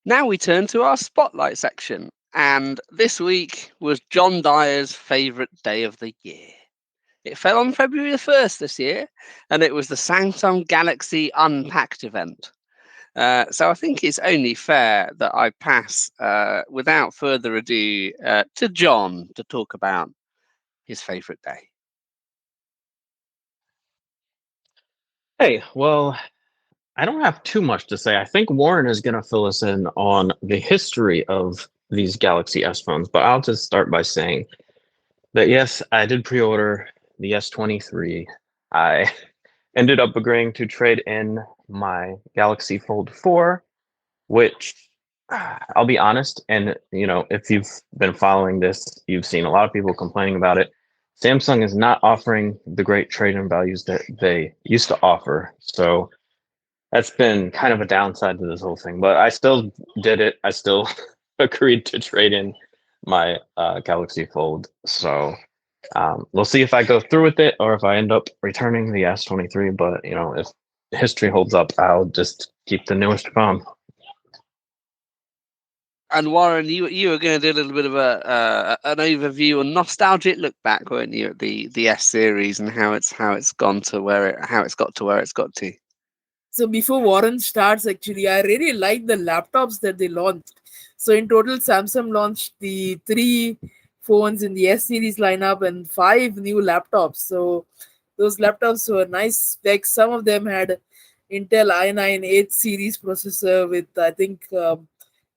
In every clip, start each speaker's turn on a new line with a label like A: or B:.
A: Now we turn to our spotlight section, and this week was John Dyer's favourite day of the year. It fell on February the 1st this year, and it was the Samsung Galaxy Unpacked event. So I think it's only fair that I pass, without further ado, to John to talk about his favourite day.
B: Hey, well, I don't have too much to say. I think Warren is going to fill us in on the history of these Galaxy S phones, but I'll just start by saying that yes, I did pre-order the S23. I ended up agreeing to trade in my Galaxy Fold 4, which I'll be honest, and if you've been following this, you've seen a lot of people complaining about it. Samsung is not offering the great trade-in values that they used to offer. So that's been kind of a downside to this whole thing, but I still did it. I still agreed to trade in my Galaxy Fold. So we'll see if I go through with it or if I end up returning the S23. But if history holds up, I'll just keep the newest phone.
A: And Warren, you were going to do a little bit of an overview, a nostalgic look back, weren't you, at the S series and how it's gone to how it's got to where it's got to.
C: So before Warren starts, actually, I really like the laptops that they launched. So in total, Samsung launched the 3 phones in the S series lineup and 5 new laptops. So those laptops were nice specs. Some of them had Intel i9 8 series processor with, I think,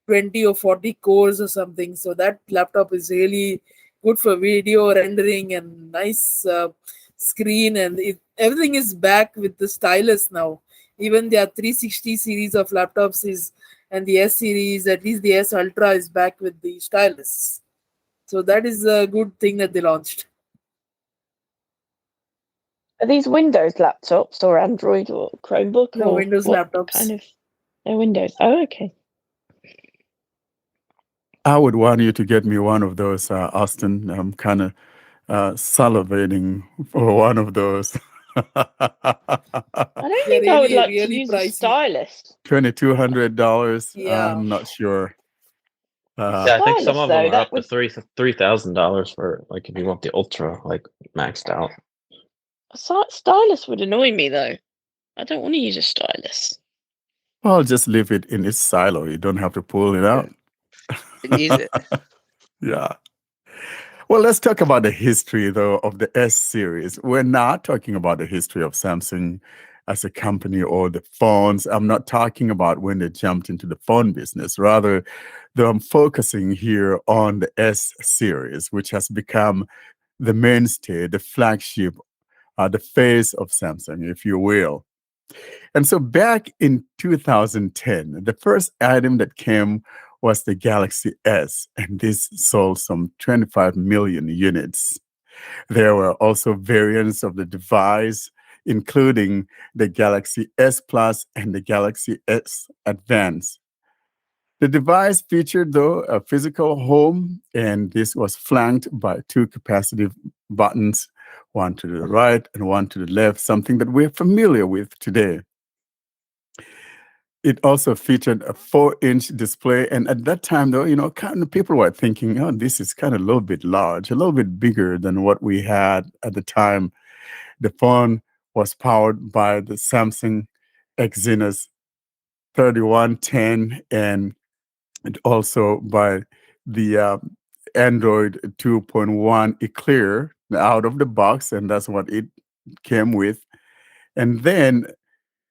C: 20 or 40 cores or something. So that laptop is really good for video rendering and nice screen. And everything is back with the stylus now. Even their 360 series of laptops and the S series, at least the S Ultra, is back with the stylus. So that is a good thing that they launched.
D: Are these Windows laptops or Android or Chromebook?
C: No,
D: or
C: Windows
D: what
C: laptops.
D: Kind of, they're Windows. Oh, okay.
E: I would want you to get me one of those, Austin. I'm kind of salivating for one of those.
D: I don't
C: They're
D: think I would
C: really,
D: like to
C: really
D: use a
C: pricey.
D: stylus.
E: $2,200.
C: Yeah.
E: I'm not sure.
B: Yeah, I think some
D: Stylus,
B: of
D: though,
B: them are
D: that
B: up to
D: would
B: $3,000 for like if you want the Ultra like maxed out.
D: stylus would annoy me though. I don't want to use a stylus.
E: Well, just leave it in its silo. You don't have to pull it out.
A: Didn't use it.
E: Yeah. Well, let's talk about the history, though, of the S series. We're not talking about the history of Samsung as a company or the phones. I'm not talking about when they jumped into the phone business. Rather, though, I'm focusing here on the S series, which has become the mainstay, the flagship, the face of Samsung, if you will. And so back in 2010, the first item that came was the Galaxy S, and this sold some 25 million units. There were also variants of the device, including the Galaxy S Plus and the Galaxy S Advance. The device featured, though, a physical home, and this was flanked by 2 capacitive buttons, one to the right and one to the left, something that we're familiar with today. It also featured a 4-inch display. And at that time, though, kind of people were thinking, oh, this is kind of a little bit large, a little bit bigger than what we had at the time. The phone was powered by the Samsung Exynos 3110 and also by the Android 2.1 Eclair out of the box. And that's what it came with. And then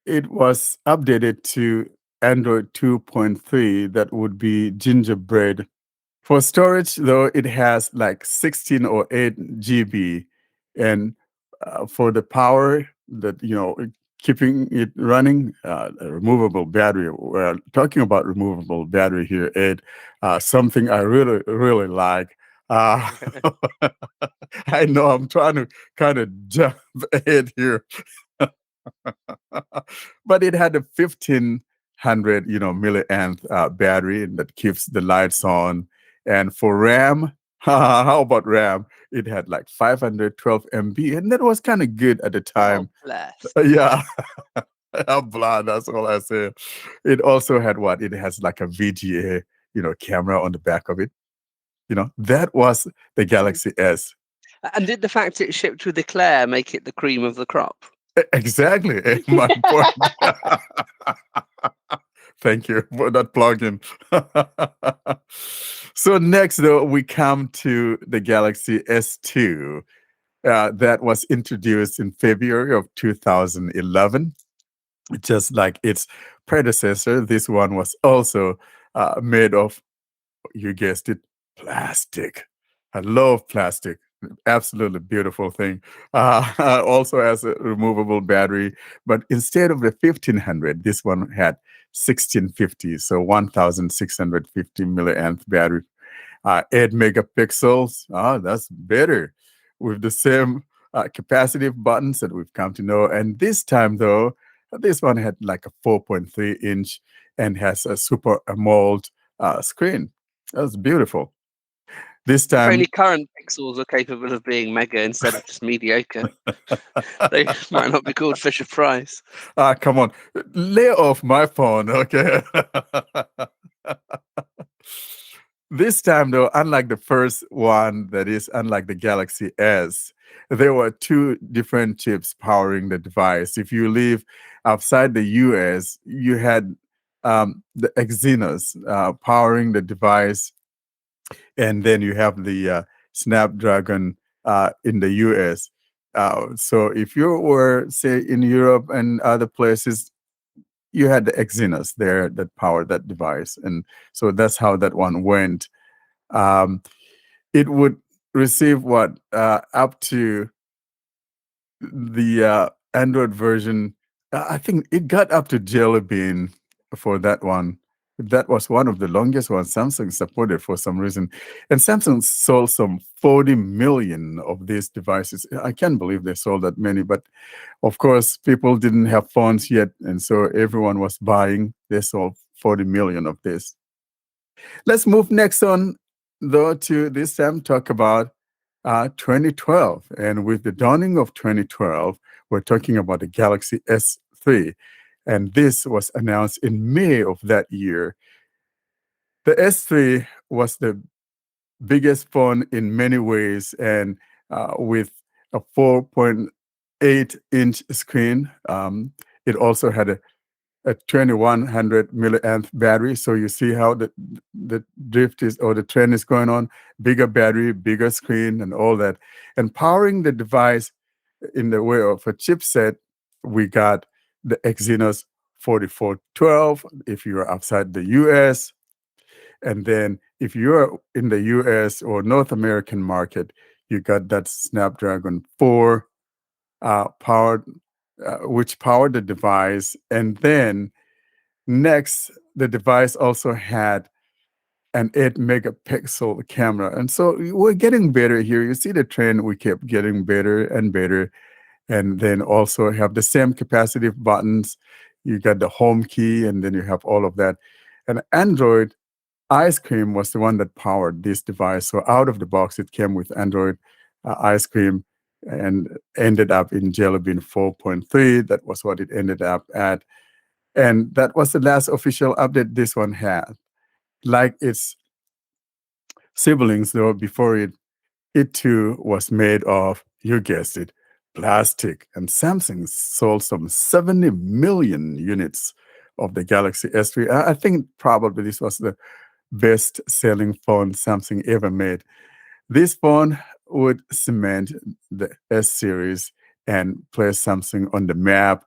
E: it was updated to Android 2.3 that would be gingerbread. For storage, though, it has like 16 or 8 GB. And for the power that, keeping it running, a removable battery. We're talking about removable battery here, Ed. Something I really, really like. I know I'm trying to kind of jump ahead here. But it had a 1500 milliamp battery that keeps the lights on. And for RAM, how about RAM? It had like 512 MB, and that was kind of good at the
A: Oh,
E: time.
A: bless.
E: Yeah. Blah, that's all I say. It also had what? It has like a VGA, camera on the back of it. That was the Galaxy S.
A: And did the fact it shipped with Eclair make it the cream of the crop?
E: Exactly. My point. Thank you for that plug-in. So next, though, we come to the Galaxy S2 that was introduced in February of 2011. Just like its predecessor, this one was also made of, you guessed it, plastic. I love plastic. Absolutely beautiful thing. Also has a removable battery, but instead of the 1500, this one had 1650, so 1650 milliamp battery. 8 megapixels. That's better with the same capacitive buttons that we've come to know. And this time, though, this one had like a 4.3-inch and has a Super AMOLED screen. That's beautiful. This
A: If
E: time,
A: only current pixels are capable of being mega instead of just mediocre, they might not be called Fisher Price.
E: come on, lay off my phone, okay? This time, though, unlike the first one, that is, unlike the Galaxy S, there were two different chips powering the device. If you live outside the US, you had the Exynos powering the device, and then you have the Snapdragon in the US. So if you were, say, in Europe and other places, you had the Exynos there that powered that device. And so that's how that one went. It would receive what up to the Android version. I think it got up to Jelly Bean for that one. That was one of the longest ones Samsung supported for some reason. And Samsung sold some 40 million of these devices. I can't believe they sold that many, but of course, people didn't have phones yet. And so everyone was buying. They sold 40 million of this. Let's move next on, though, to this time talk about 2012. And with the dawning of 2012, we're talking about the Galaxy S3. And this was announced in May of that year. The S3 was the biggest phone in many ways, and with a 4.8-inch screen. It also had a 2100 milliamp battery. So you see how the drift is, or the trend is going on. Bigger battery, bigger screen, and all that. And powering the device in the way of a chipset, we got the Exynos 4412 if you're outside the US. And then if you're in the US or North American market, you got that Snapdragon 4 powered, which powered the device. And then next, the device also had an 8 megapixel camera. And so we're getting better here. You see the trend, we kept getting better and better. And then also have the same capacitive buttons. You got the home key, and then you have all of that. And Android Ice Cream was the one that powered this device. So out of the box, it came with Android Ice Cream and ended up in Jelly Bean 4.3. That was what it ended up at. And that was the last official update this one had. Like its siblings, though, before it too was made of, you guessed it, plastic. And Samsung sold some 70 million units of the Galaxy S3. I think probably this was the best-selling phone Samsung ever made. This phone would cement the S series and place Samsung on the map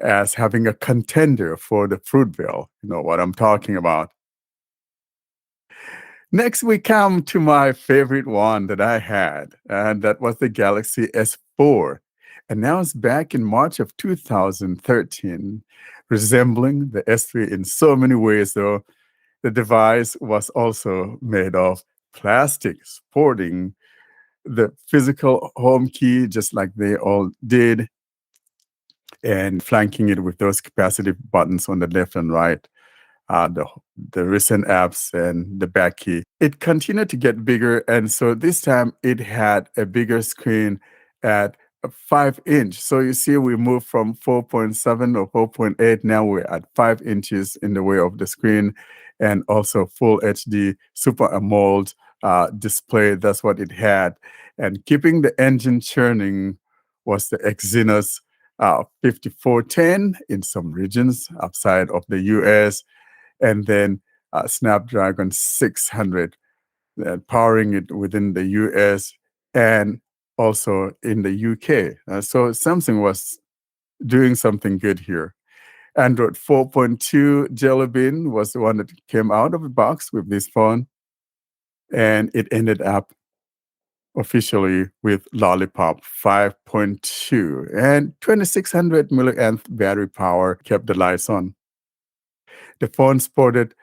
E: as having a contender for the Fruitvale. You know what I'm talking about. Next, we come to my favorite one that I had, and that was the Galaxy S4, announced back in March of 2013, resembling the S3 in so many ways, though. The device was also made of plastic, sporting the physical home key, just like they all did, and flanking it with those capacitive buttons on the left and right, the recent apps and the back key. It continued to get bigger, and so this time it had a bigger screen at a 5-inch. So you see, we moved from 4.7 or 4.8. Now we're at 5 inches in the way of the screen, and also full HD Super AMOLED display. That's what it had. And keeping the engine churning was the Exynos 5410 in some regions outside of the US, and then Snapdragon 600 powering it within the US and also in the UK. So Samsung was doing something good here. Android 4.2 Jelly Bean was the one that came out of the box with this phone, and it ended up officially with Lollipop 5.2, and 2600 milliamp battery power kept the lights on. The phone sported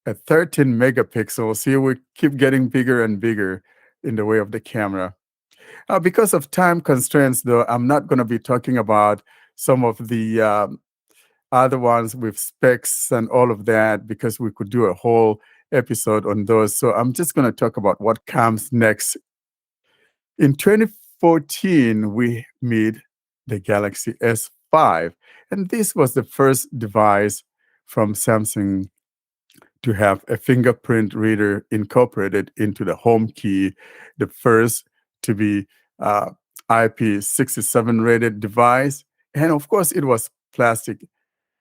E: a 13 megapixels. Here we keep getting bigger and bigger in the way of the camera. Because of time constraints, though, I'm not going to be talking about some of the other ones with specs and all of that, because we could do a whole episode on those. So I'm just going to talk about what comes next. In 2014, we made the Galaxy S5, and this was the first device from Samsung to have a fingerprint reader incorporated into the home key, the first to be IP67 rated device. And of course, it was plastic.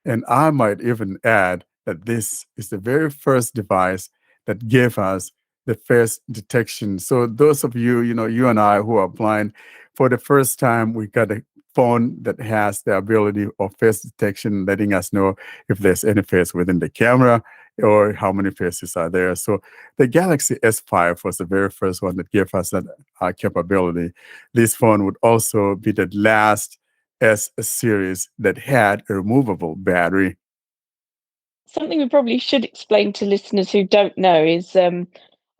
E: And I might even add that this is the very first device that gave us the face detection. So those of you, you and I who are blind, for the first time, we got a phone that has the ability of face detection, letting us know if there's any face within the camera or how many faces are there. So the Galaxy S5 was the very first one that gave us that capability. This phone would also be the last S series that had a removable battery.
D: Something we probably should explain to listeners who don't know is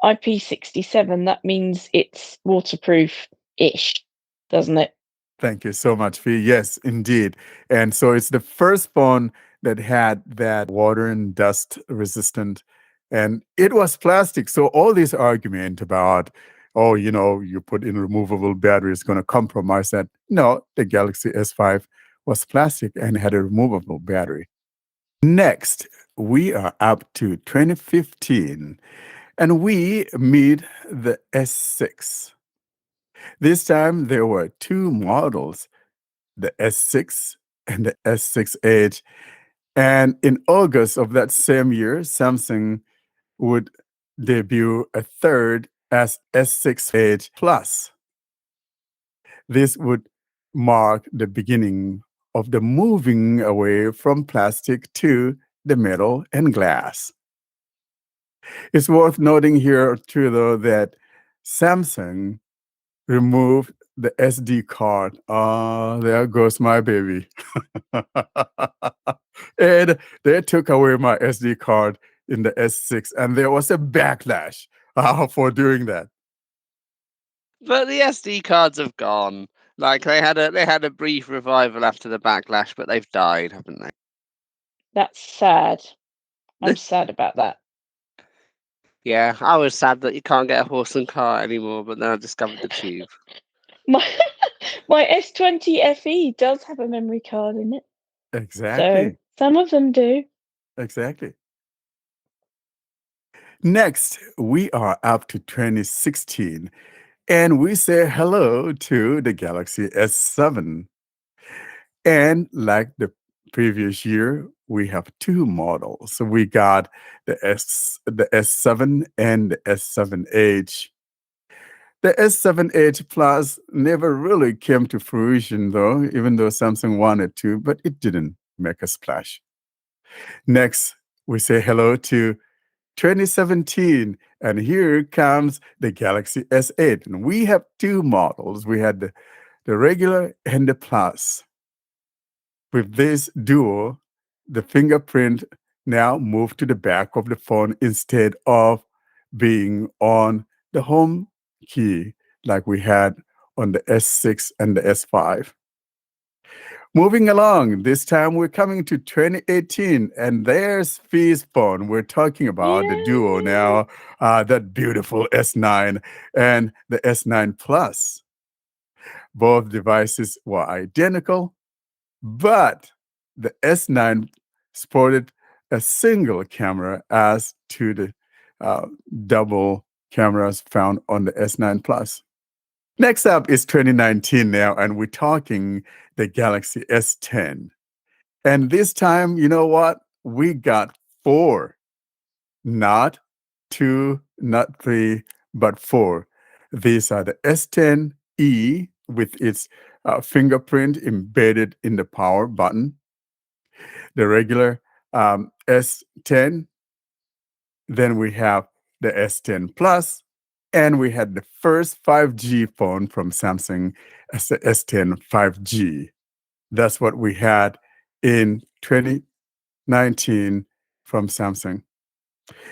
D: IP67. That means it's waterproof-ish, doesn't it?
E: Thank you so much, Fee. Yes, indeed. And so it's the first phone that had that water and dust resistant, and it was plastic. So all this argument about, oh, you put in removable battery is going to compromise that. No, the Galaxy S5 was plastic and had a removable battery. Next, we are up to 2015, and we meet the S6. This time there were two models, the S6 and the S6 Edge. And in August of that same year, Samsung would debut a third as S6 Edge Plus. This would mark the beginning of the moving away from plastic to the metal and glass. It's worth noting here, too, though, that Samsung removed the SD card. Ah, there goes my baby. And they took away my SD card in the S6, and there was a backlash for doing that.
A: But the SD cards have gone. Like they had a brief revival after the backlash, but they've died, haven't they?
D: That's sad. I'm sad about that.
A: Yeah, I was sad that you can't get a horse and cart anymore, but then I discovered the tube.
D: My S20 FE does have a memory card in it.
E: Exactly.
D: So some of them do.
E: Exactly. Next, we are up to 2016, and we say hello to the Galaxy S7. And like the previous year, we have two models. So we got the S7 and the S7H. The S7H Plus never really came to fruition, though, even though Samsung wanted to, but it didn't make a splash. Next, we say hello to 2017, and here comes the Galaxy S8. And we have two models. We had the regular and the Plus. With this duo, the fingerprint now moved to the back of the phone instead of being on the home key like we had on the S6 and the S5. Moving along, this time we're coming to 2018, and there's Fee's phone. We're talking about the duo now, that beautiful S9 and the S9 Plus. Both devices were identical, but the S9 sported a single camera as to the double cameras found on the S9 Plus. Next up is 2019 now, and we're talking the Galaxy S10. And this time, you know what? We got 4, not 2, not 3, but 4. These are the S10e with its fingerprint embedded in the power button, the regular S10. Then we have the S10 Plus, and we had the first 5G phone from Samsung as the S10 5G. That's what we had in 2019 from Samsung.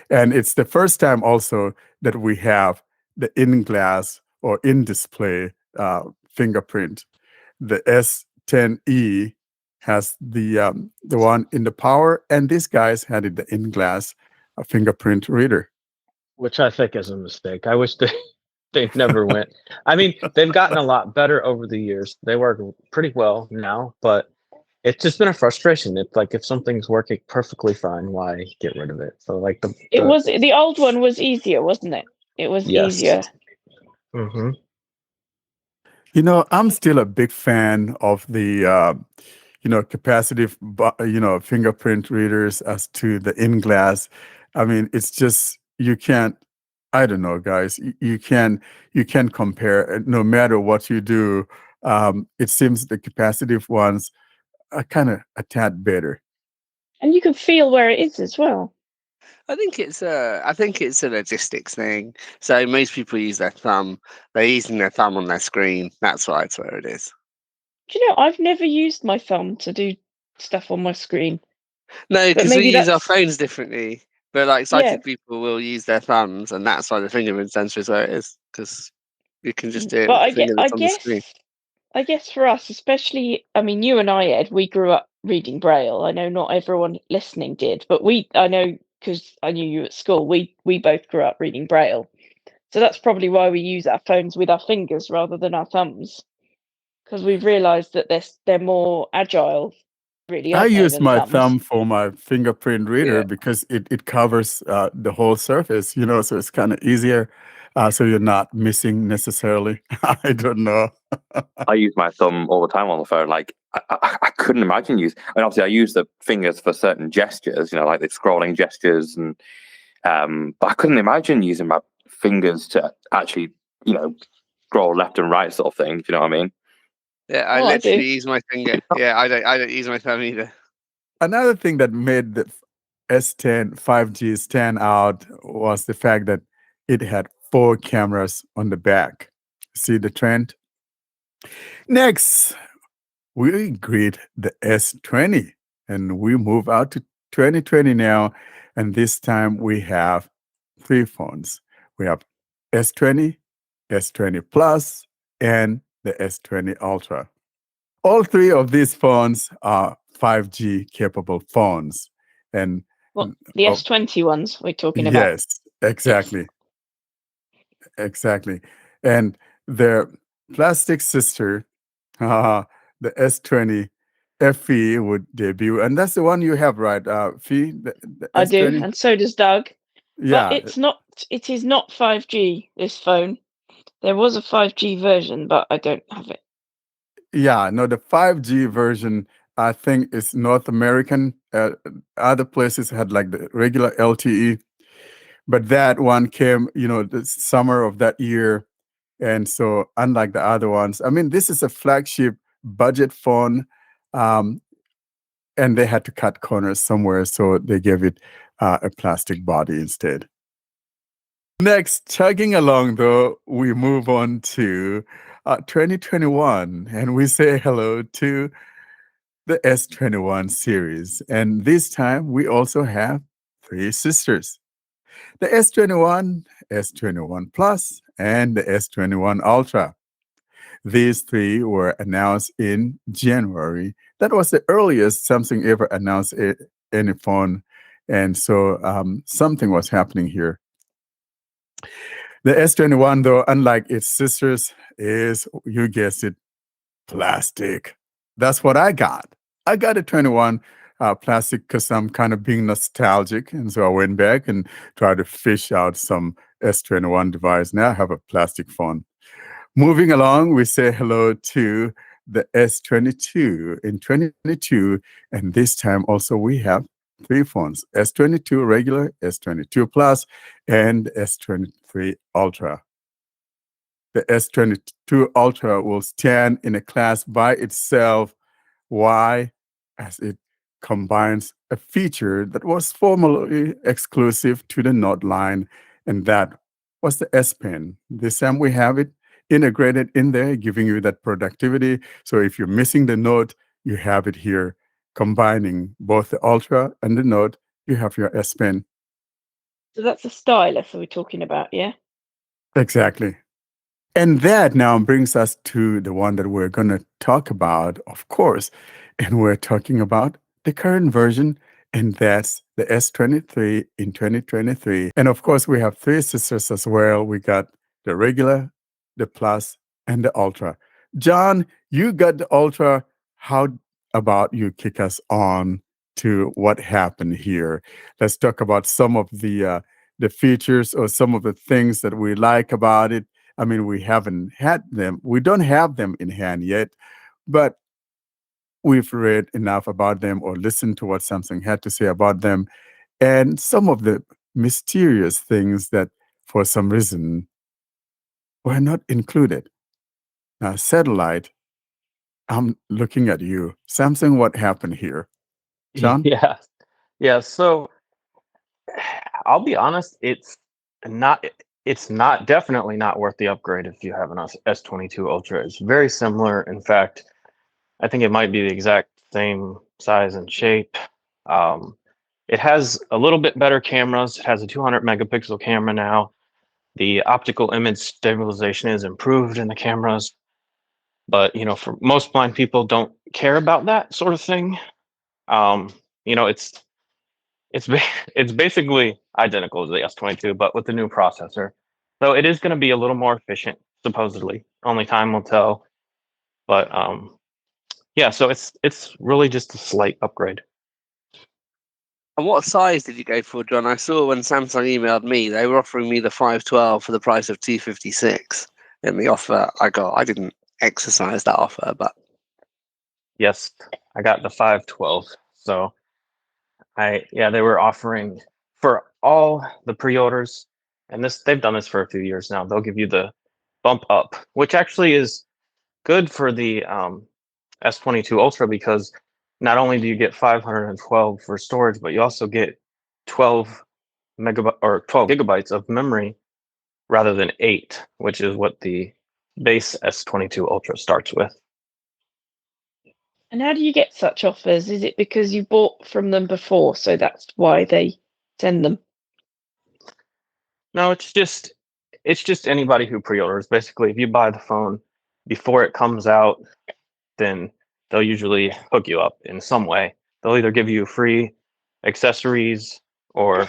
E: And it's the first time also that we have the in-glass or in-display fingerprint. The S10e has the one in the power, and these guys had it the in-glass fingerprint reader.
B: Which I think is a mistake. I wish they never went. I mean, they've gotten a lot better over the years. They work pretty well now, but it's just been a frustration. It's like if something's working perfectly fine, why get rid of it? So like
D: the old one was easier, wasn't it? It was
B: Yes.
D: easier.
B: Mm-hmm.
E: You know, I'm still a big fan of the capacitive fingerprint readers as to the in-glass. I mean, it's just you can't. I don't know, guys. You can compare. No matter what you do, it seems the capacitive ones are kind of a tad better.
D: And you can feel where it is as well.
A: I think it's a logistics thing. So most people use their thumb. They're using their thumb on their screen. That's why it's where it is.
D: Do you know, I've never used my thumb to do stuff on my screen.
A: No,
D: But
A: because we
D: maybe
A: use our
D: that's-
A: phones differently. But like sighted
D: Yeah.
A: people will use their thumbs, and that's why the fingerprint sensor is where it is, because you can just do it
D: But
A: with the finger that's on the screen.
D: I guess for us, especially, I mean, you and I, Ed, we grew up reading Braille. I know not everyone listening did, but I know because I knew you at school, we both grew up reading Braille. So that's probably why we use our phones with our fingers rather than our thumbs, because we've realised that they're more agile, really,
E: I
D: aren't they,
E: use
D: than
E: my
D: thumbs?
E: thumb for my fingerprint reader
A: Yeah.
E: because it covers the whole surface, so it's kind of easier. So you're not missing necessarily. I don't know.
F: I use my thumb all the time on the phone. Like I couldn't imagine and obviously I use the fingers for certain gestures, like the scrolling gestures, and but I couldn't imagine using my fingers to actually, scroll left and right sort of thing. Do you know what I mean?
A: Yeah, I
D: Oh, I
A: literally
D: do.
A: use my finger. Yeah, I don't use my thumb either.
E: Another thing that made the S10 5G stand out was the fact that it had 4 cameras on the back. See the trend? Next, we greet the S20 and we move out to 2020 now. And this time we have 3 phones. We have S20, S20 Plus, and the S20 Ultra. All 3 of these phones are 5G capable phones. And
D: Well, the S20 ones we're talking about.
E: yes, exactly. Exactly. And their plastic sister, the S20 FE would debut. And that's the one you have, right? Fee, the
D: I do,
E: S20?
D: and so does Doug.
E: Yeah.
D: But it is not 5G, this phone. There was a 5G version, but I don't have it.
E: Yeah, no, the 5G version, I think, is North American. Other places had like the regular LTE, but that one came, the summer of that year. And so, unlike the other ones, I mean, this is a flagship budget phone, and they had to cut corners somewhere, so they gave it a plastic body instead. Next, chugging along, though, we move on to 2021, and we say hello to the S21 series. And this time, we also have 3 sisters. The S21, S21 Plus, and the S21 Ultra. These 3 were announced in January. That was the earliest Samsung ever announced any phone. And so something was happening here. The S21, though, unlike its sisters, is, you guessed it, plastic. That's what I got. I got a 21 plastic because I'm kind of being nostalgic. And so I went back and tried to fish out some S21 device. Now I have a plastic phone. Moving along, we say hello to the S22 in 2022. And this time also we have three phones, S22 regular, S22 Plus, and S23 Ultra. The S22 Ultra will stand in a class by itself. Why? As it combines a feature that was formerly exclusive to the Note line, and that was the S Pen. This time we have it integrated in there, giving you that productivity. So if you're missing the Note, you have it here. Combining both the Ultra and the Note, you have your S Pen.
D: So that's a stylus are we talking about, yeah?
E: Exactly. And that now brings us to the one that we're going to talk about, of course. And we're talking about the current version, and that's the S23 in 2023. And of course, we have three sisters as well. We got the regular, the plus, and the ultra. John, you got the ultra. How about you kick us on to what happened here? Let's talk about some of the features or some of the things that we like about it. I mean, we haven't had them. We don't have them in hand yet, but we've read enough about them or listened to what Samsung had to say about them and some of the mysterious things that, for some reason, were not included. Now, satellite, I'm looking at you. Samsung, what happened here? John?
B: Yeah. Yeah. So I'll be honest, not it's not definitely not worth the upgrade if you have an S22 Ultra. It's very similar. In fact, I think it might be the exact same size and shape. It has a little bit better cameras. It has a 200 megapixel camera now. The optical image stabilization is improved in the cameras. But for most blind people, don't care about that sort of thing. It's it's basically identical to the S22, but with the new processor. So it is going to be a little more efficient, supposedly. Only time will tell. But yeah, so it's really just a slight upgrade.
A: And what size did you go for, John? I saw when Samsung emailed me, they were offering me the 512 for the price of 256 in the offer I got. I didn't exercise that offer, but
B: Yes, I got the 512. So they were offering for all the pre-orders, and they've done this for a few years now. They'll give you the bump up, which actually is good for the S22 Ultra because not only do you get 512 for storage, but you also get 12 megabyte or 12 gigabytes of memory rather than 8, which is what the base S22 Ultra starts with.
D: And how do you get such offers? Is it because you bought from them before, so that's why they send them?
B: No, it's just anybody who pre-orders. Basically, if you buy the phone before it comes out, then they'll usually hook you up in some way. They'll either give you free accessories or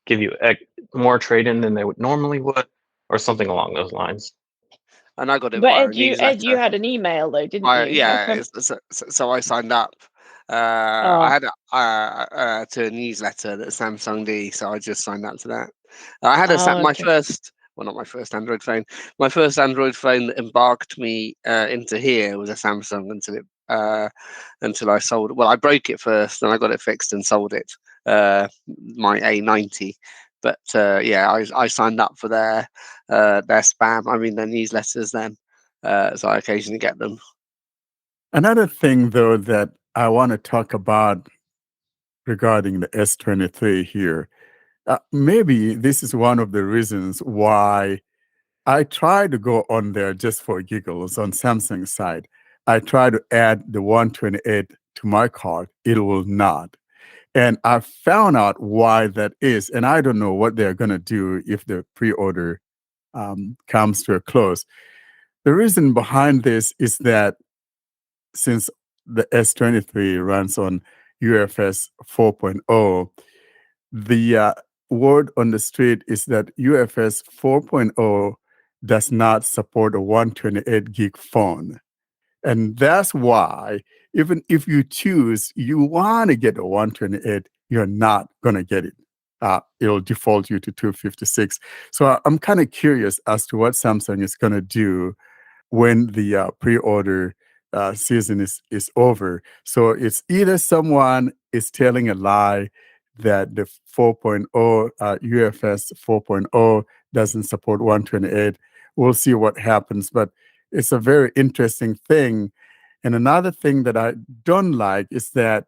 B: give you more trade-in than they would normally would, or something along those lines.
A: and I got it
D: But
A: via a
D: Ed, you
A: newsletter.
D: had an email though, didn't you?
A: Yeah, so I signed up.
D: Ah.
A: I had to a newsletter that Samsung do, so I just signed up to that. I had my
D: Okay.
A: first, well, not my first Android phone. My first Android phone that embarked me into here was a Samsung until I sold it. Well, I broke it first, and I got it fixed and sold it. My A90. But I signed up for their spam. I mean their newsletters then. So I occasionally get them.
E: Another thing, though, that I want to talk about regarding the S23 here, maybe this is one of the reasons why I try to go on there just for giggles on Samsung's side. I try to add the 128 to my cart. It will not. And I found out why that is. And I don't know what they're going to do if the pre-order comes to a close. The reason behind this is that since the S23 runs on UFS 4.0, the word on the street is that UFS 4.0 does not support a 128 gig phone. And that's why, even if you choose, you want to get a 128, you're not going to get it. It'll default you to 256. So I'm kind of curious as to what Samsung is going to do when the pre-order season is over. So it's either someone is telling a lie that the 4.0 UFS 4.0 doesn't support 128. We'll see what happens, but it's a very interesting thing. And another thing that I don't like is that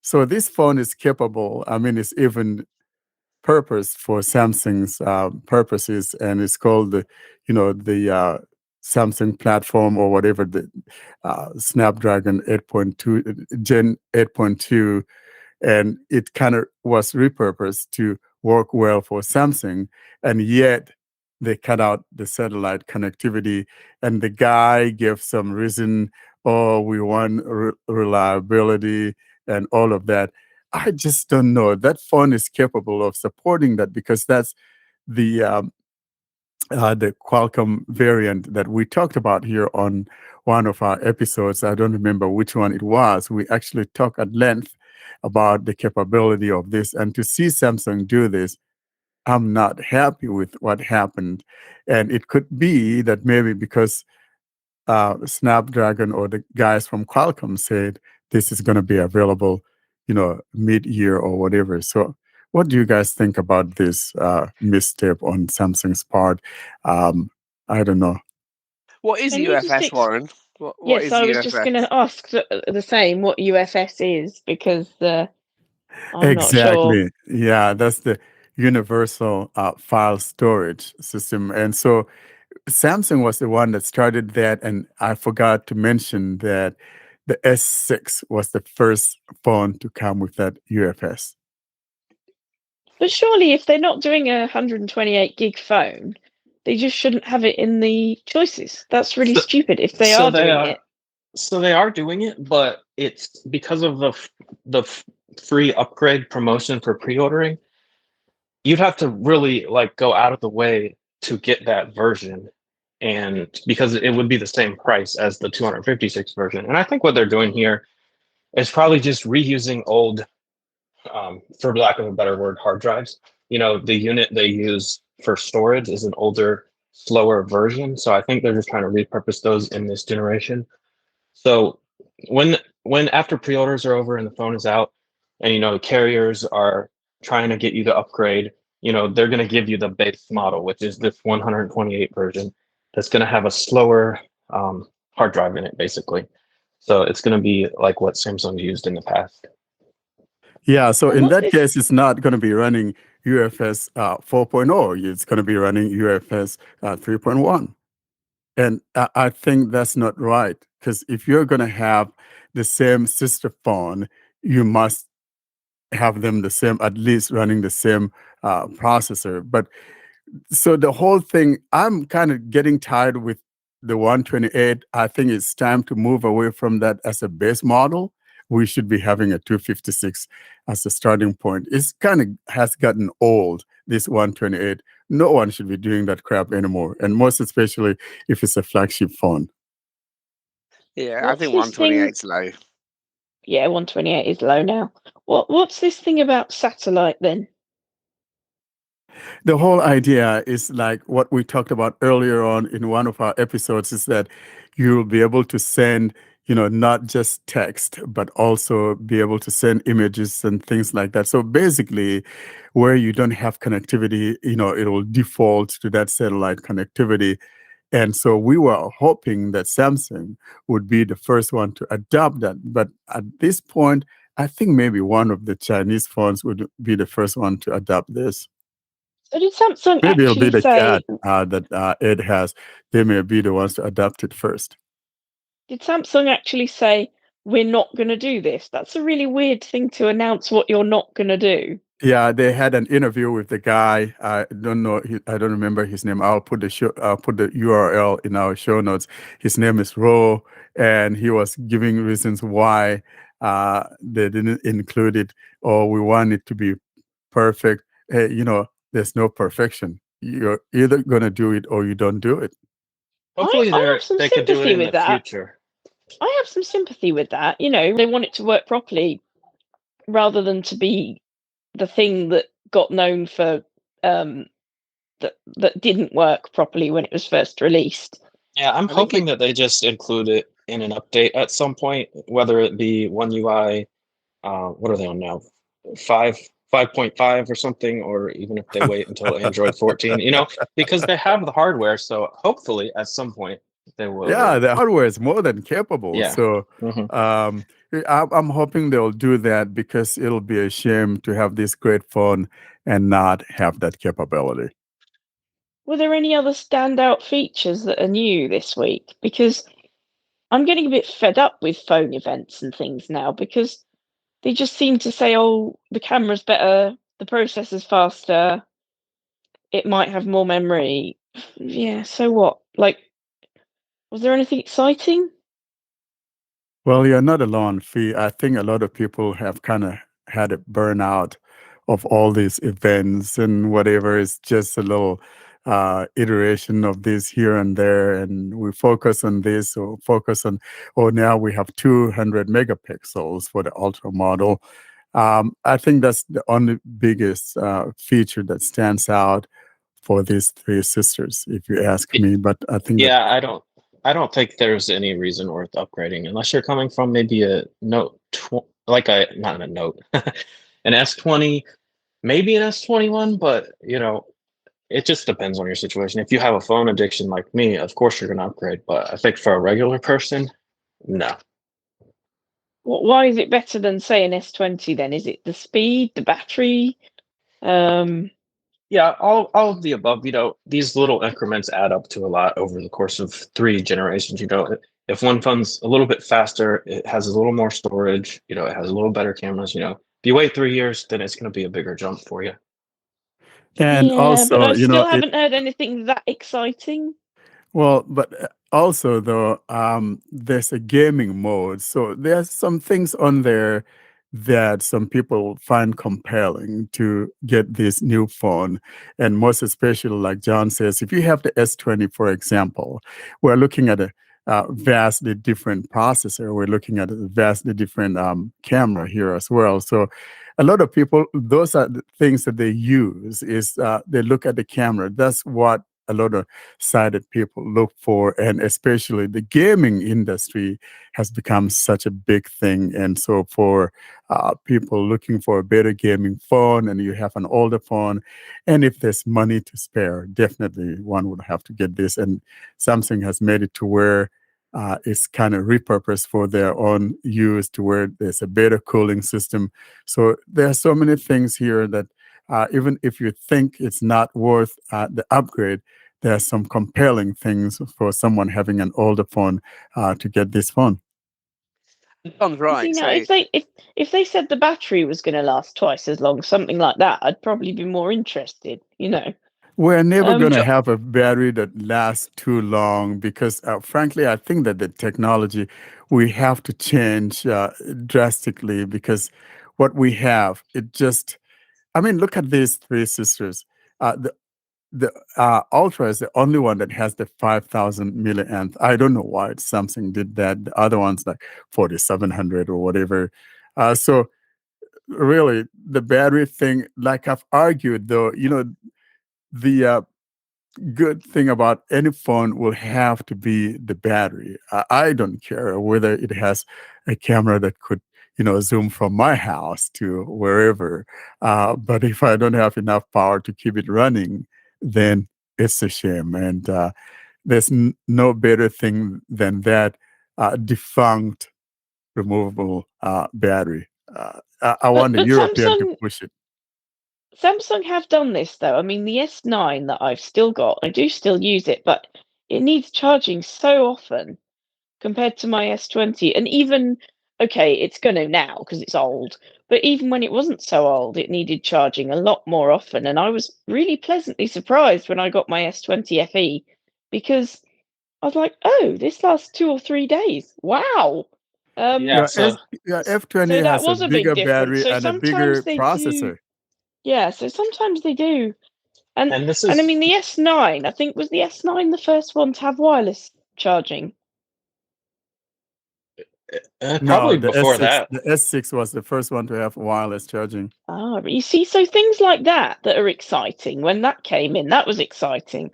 E: so this phone is capable. I mean, it's even purpose for Samsung's purposes, and it's called the Samsung platform or whatever, the Snapdragon 8.2 Gen 8.2, and it kind of was repurposed to work well for Samsung, and yet they cut out the satellite connectivity, and the guy gave some reason, oh, we want reliability and all of that. I just don't know. That phone is capable of supporting that because that's the the Qualcomm variant that we talked about here on one of our episodes. I don't remember which one it was. We actually talked at length about the capability of this. And to see Samsung do this, I'm not happy with what happened. And it could be that maybe because Snapdragon or the guys from Qualcomm said this is going to be available, mid-year or whatever. So what do you guys think about this misstep on Samsung's part? I don't know.
A: What is
D: Can you just
A: UFS, Warren? What
D: Yes,
A: is
D: I was just going
A: UFS?
D: to ask the same what UFS is because I'm not sure.
E: Exactly. Yeah, that's the universal file storage system. And so Samsung was the one that started that. And I forgot to mention that the S6 was the first phone to come with that UFS.
D: But surely, if they're not doing a 128 gig phone, they just shouldn't have it in the choices. That's really stupid if they
B: So
D: are
B: they
D: doing
B: are.
D: it.
B: So they are doing it, but it's because of the free upgrade promotion for pre-ordering. You'd have to really like go out of the way to get that version, and because it would be the same price as the 256 version. And I think what they're doing here is probably just reusing old, for lack of a better word, hard drives. The unit they use for storage is an older, slower version. So I think they're just trying to repurpose those in this generation. So when after pre-orders are over and the phone is out, and carriers are trying to get you to upgrade, they're going to give you the base model, which is this 128 version that's going to have a slower hard drive in it, basically. So it's going to be like what Samsung used in the past.
E: Yeah, so
D: And
E: in
D: what's
E: that
D: this?
E: case, it's not going to be running UFS 4.0. It's going to be running UFS 3.1. And I think that's not right because if you're going to have the same sister phone, you must have them the same, at least running the same processor. But so the whole thing, I'm kind of getting tired with the 128. I think it's time to move away from that as a base model. We should be having a 256 as a starting point. It's kind of has gotten old, this 128. No one should be doing that crap anymore. And most especially if it's a flagship phone.
A: Yeah, I
D: What's
A: think
D: this thing?
A: 128's low.
D: Yeah, 128 is low now. What's this thing about satellite then?
E: The whole idea is like what we talked about earlier on in one of our episodes is that you'll be able to send, not just text, but also be able to send images and things like that. So basically, where you don't have connectivity, it'll default to that satellite connectivity. And so we were hoping that Samsung would be the first one to adopt that. But at this point, I think maybe one of the Chinese phones would be the first one to adopt this.
D: So did Samsung
E: Maybe it'll be
D: actually
E: the
D: say?
E: chat that Ed has. They may be the ones to adopt it first.
D: Did Samsung actually say we're not going to do this? That's a really weird thing to announce what you're not going to do.
E: Yeah, they had an interview with the guy. I don't know. I don't remember his name. I'll put the URL in our show notes. His name is Ro, and he was giving reasons why they didn't include it, or we want it to be perfect. Hey, there's no perfection. You're either gonna do it or you don't do it.
B: Hopefully
D: I have some
B: they could do it
D: sympathy
B: in
D: with
B: the
D: that.
B: future.
D: I have some sympathy with that. They want it to work properly rather than to be the thing that got known for that didn't work properly when it was first released.
B: Yeah, I'm
A: I think
B: hoping that they just include it in an update at some point, whether it be One UI, what are they on now? 5.5 or something, or even if they wait until Android 14, because they have the hardware. So hopefully at some point they
E: Yeah,
B: will.
E: the hardware is more than capable.
B: Yeah.
E: So
B: Mhm.
E: I'm hoping they'll do that because it'll be a shame to have this great phone and not have that capability.
D: Were there any other standout features that are new this week? Because I'm getting a bit fed up with phone events and things now because they just seem to say, oh, the camera's better, the processor's faster, it might have more memory. Yeah, so what? Like, was there anything exciting?
E: Well, you're not alone, Fee. I think a lot of people have kind of had a burnout of all these events and whatever. It's just a little iteration of this here and there, and we focus on this or focus on. Oh, now we have 200 megapixels for the ultra model. I think that's the only biggest feature that stands out for these three sisters, if you ask me. But I think that
B: Yeah, I don't think there's any reason worth upgrading unless you're coming from maybe a Note, like a not a Note, an S20, maybe an S21, but it just depends on your situation. If you have a phone addiction like me, of course you're going to upgrade. But I think for a regular person, no.
D: Why is it better than, say, an S20 then? Is it the speed, the battery?
B: Yeah, all of the above. These little increments add up to a lot over the course of 3 generations. If one phone's a little bit faster, it has a little more storage. It has a little better cameras. If you wait 3 years, then it's going to be a bigger jump for you.
E: and
D: Yeah, but I
E: also,
D: still haven't heard anything that exciting.
E: well, but also though, there's a gaming mode. So there's some things on there that some people find compelling to get this new phone. And most especially, like John says, if you have the S20, for example, we're looking at a vastly different processor. We're looking at a vastly different camera here as well. So a lot of people, those are the things that they use is they look at the camera. That's what a lot of sighted people look for, and especially the gaming industry has become such a big thing. And so for people looking for a better gaming phone, and you have an older phone, and if there's money to spare, definitely one would have to get this. And Samsung has made it to where it's kind of repurposed for their own use, to where there's a better cooling system. So there are so many things here that even if you think it's not worth the upgrade, there are some compelling things for someone having an older phone to get this phone.
A: John's
D: You see,
A: right.
D: now,
A: So
D: if they said the battery was going to last twice as long, something like that, I'd probably be more interested.
E: We're never going to
A: Jo-
E: have a battery that lasts too long because, frankly, I think that the technology we have to change drastically, because what we have, it just, I mean, look at these three sisters. The Ultra is the only one that has the 5,000 milliamp. I don't know why Samsung did that. The other one's like 4,700 or whatever. So really, the battery thing, like I've argued, though, the good thing about any phone will have to be the battery. I don't care whether it has a camera that could, zoom from my house to wherever. But if I don't have enough power to keep it running, then it's a shame. And there's no better thing than that defunct removable battery. I want the
D: But
E: European to push it.
D: Samsung have done this though. I mean, the S9 that I've still got, I do still use it, but it needs charging so often compared to my S20. And even, okay, it's going to now because it's old, but even when it wasn't so old, it needed charging a lot more often. And I was really pleasantly surprised when I got my S20 FE because I was like, oh, this lasts 2 or 3 days. Wow.
B: Yeah.
E: Yeah,
B: So
E: F20
D: So that
E: has a
D: was a big
E: bigger
D: difference.
E: battery
D: So
E: and a
D: sometimes
E: bigger
D: they do,
E: processor.
D: yeah, so sometimes they do. And
B: and this
D: and I
B: is
D: mean the S9, I think was the S9 the first one to have wireless charging.
B: Probably
E: the
B: before
E: S6,
B: that.
E: the S6 was the first one to have wireless charging.
D: Ah, you see, so things like that are exciting. When that came in, that was exciting.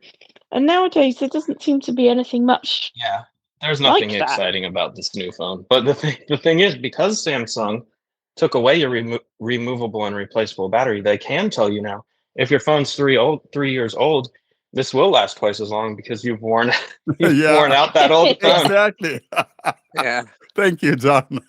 D: And nowadays, there doesn't seem to be anything much.
B: Yeah, there's
D: Like
B: nothing
D: that.
B: exciting about this new phone. But the thing is, because Samsung took away your removable and replaceable battery, they can tell you now if your phone's 3 years old, this will last twice as long because you've worn
E: Yeah.
B: worn out that old phone.
E: Exactly.
A: Yeah.
E: Thank you, John.